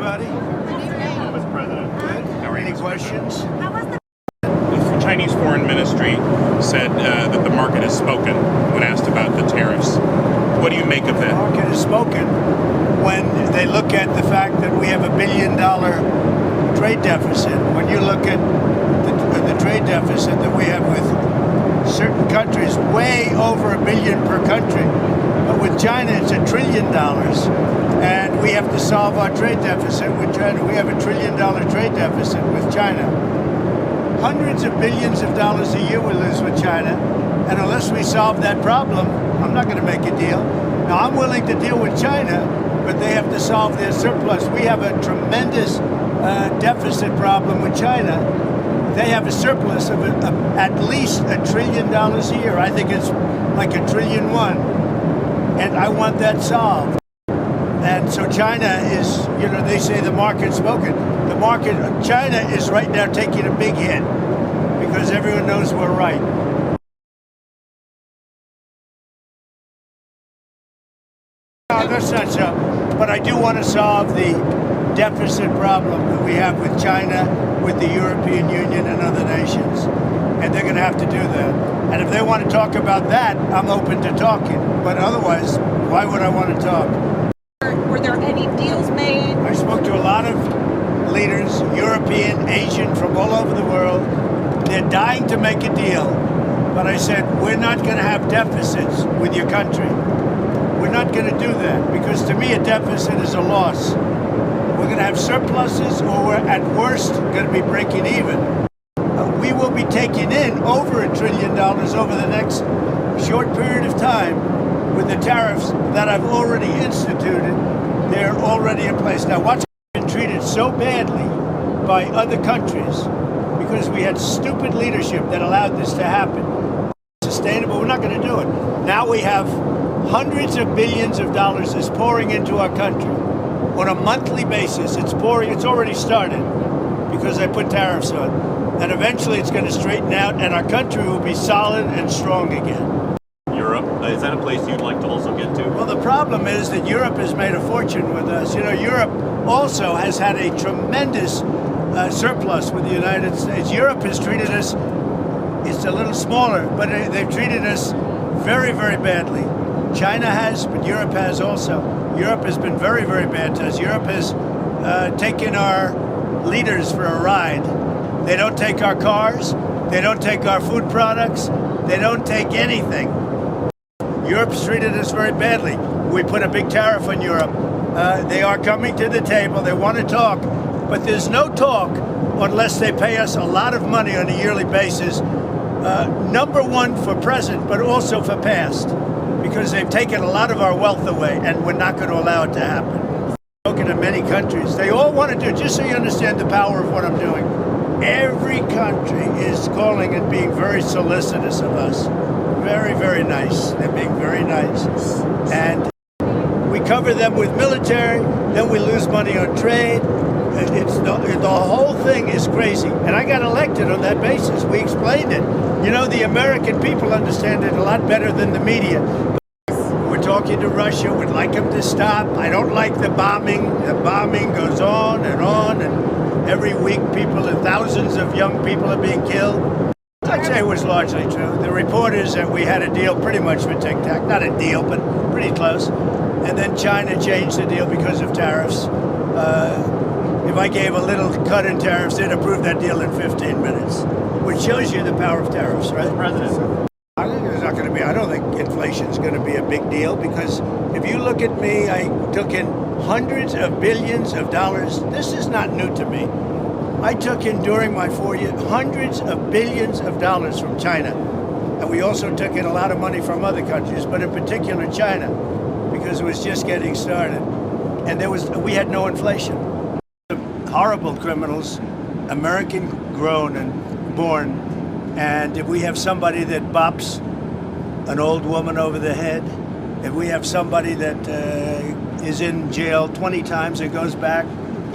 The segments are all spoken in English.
everybody. Mr. President. Good. Any questions? The Chinese Foreign Ministry said that the market has spoken when asked about the tariffs. What do you make of that? The market has spoken when they look at the fact that we have $1 billion trade deficit. When you look at the trade deficit that we have with certain countries, way over $1 billion per country. But with China, it's $1 trillion. And we have to solve our trade deficit with China. We have $1 trillion trade deficit with China. Hundreds of billions of dollars a year we lose with China. And unless we solve that problem, I'm not going to make a deal. Now, I'm willing to deal with China, but they have to solve their surplus. We have a tremendous deficit problem with China. They have a surplus of at least $1 trillion a year. I think it's like $1.1 trillion. And I want that solved. And so China is, you know, they say the market's spoken. The market, China is right now taking a big hit because everyone knows we're right. No, that's not so. But I do want to solve the deficit problem that we have with China, with the European Union and other nations. And they're going to have to do that. And if they want to talk about that, I'm open to talking. But otherwise, why would I want to talk? Were there any deals made? I spoke to a lot of leaders, European, Asian, from all over the world. They're dying to make a deal. But I said, we're not going to have deficits with your country. We're not going to do that. Because to me, a deficit is a loss. We're going to have surpluses, or we're at worst going to be breaking even. We will be taking in over $1 trillion over the next short period of time with the tariffs that I've already instituted. They're already in place. Now, watch, been treated so badly by other countries because we had stupid leadership that allowed this to happen. Sustainable, we're not going to do it. Now we have hundreds of billions of dollars is pouring into our country on a monthly basis. It's pouring. It's already started because I put tariffs on. And eventually it's going to straighten out and our country will be solid and strong again. Europe, is that a place you'd like to also get to? Well, the problem is that Europe has made a fortune with us. You know, Europe also has had a tremendous surplus with the United States. Europe has treated us, it's a little smaller, but they've treated us very, very badly. China has, but Europe has also. Europe has been very, very bad to us. Europe has taken our leaders for a ride. They don't take our cars. They don't take our food products. They don't take anything. Europe's treated us very badly. We put a big tariff on Europe. They are coming to the table. They want to talk. But there's no talk unless they pay us a lot of money on a yearly basis. Number one for present, but also for past. Because they've taken a lot of our wealth away, and we're not going to allow it to happen. Spoken to many countries. They all want to do, just so you understand the power of what I'm doing. Every country is calling and being very solicitous of us. Very, very nice. They're being very nice. And we cover them with military, then we lose money on trade. The whole thing is crazy. And I got elected on that basis. We explained it. You know, the American people understand it a lot better than the media. We're talking to Russia. We'd like them to stop. I don't like the bombing. The bombing goes on, and every week thousands of young people are being killed. I'd say it was largely true. The report is that we had a deal pretty much with Tic Tac. Not a deal, but pretty close. And then China changed the deal because of tariffs. If I gave a little cut in tariffs, they'd approve that deal in 15 minutes, which shows you the power of tariffs, right? President. I think there's not going to be, I don't think inflation's going to be a big deal because if you look at me, I took in hundreds of billions of dollars. This is not new to me. I took in during my 4 years hundreds of billions of dollars from China. And we also took in a lot of money from other countries, but in particular China, because it was just getting started. And we had no inflation. Horrible criminals, American grown and born. And if we have somebody that bops an old woman over the head, if we have somebody that is in jail 20 times and goes back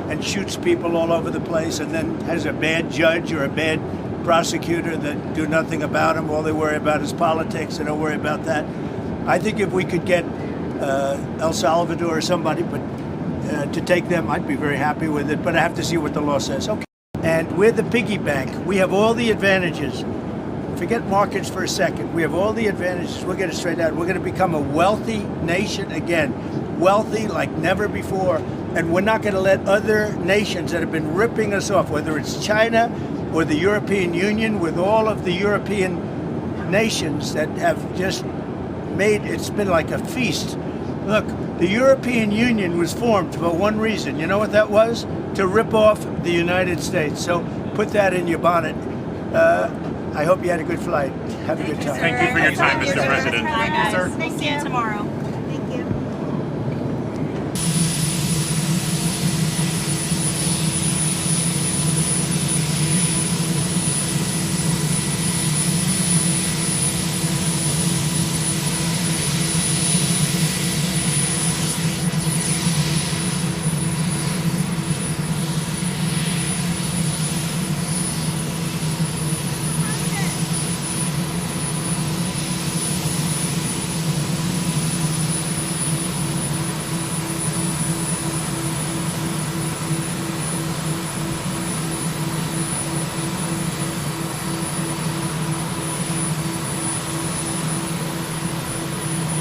and shoots people all over the place and then has a bad judge or a bad prosecutor that do nothing about him, all they worry about is politics, they don't worry about that. I think if we could get El Salvador or somebody, but to take them, I'd be very happy with it, but I have to see what the law says. Okay. And we're the piggy bank. We have all the advantages. Forget markets for a second. We have all the advantages. We'll get it straight out. We're going to become a wealthy nation again. Wealthy like never before. And we're not going to let other nations that have been ripping us off, whether it's China or the European Union, with all of the European nations that have just made, it's been like a feast. Look, the European Union was formed for one reason. You know what that was? To rip off the United States. So put that in your bonnet. I hope you had a good flight. Have a good time. Thank you for your time, Mr. President. Bye, guys. We'll see you tomorrow.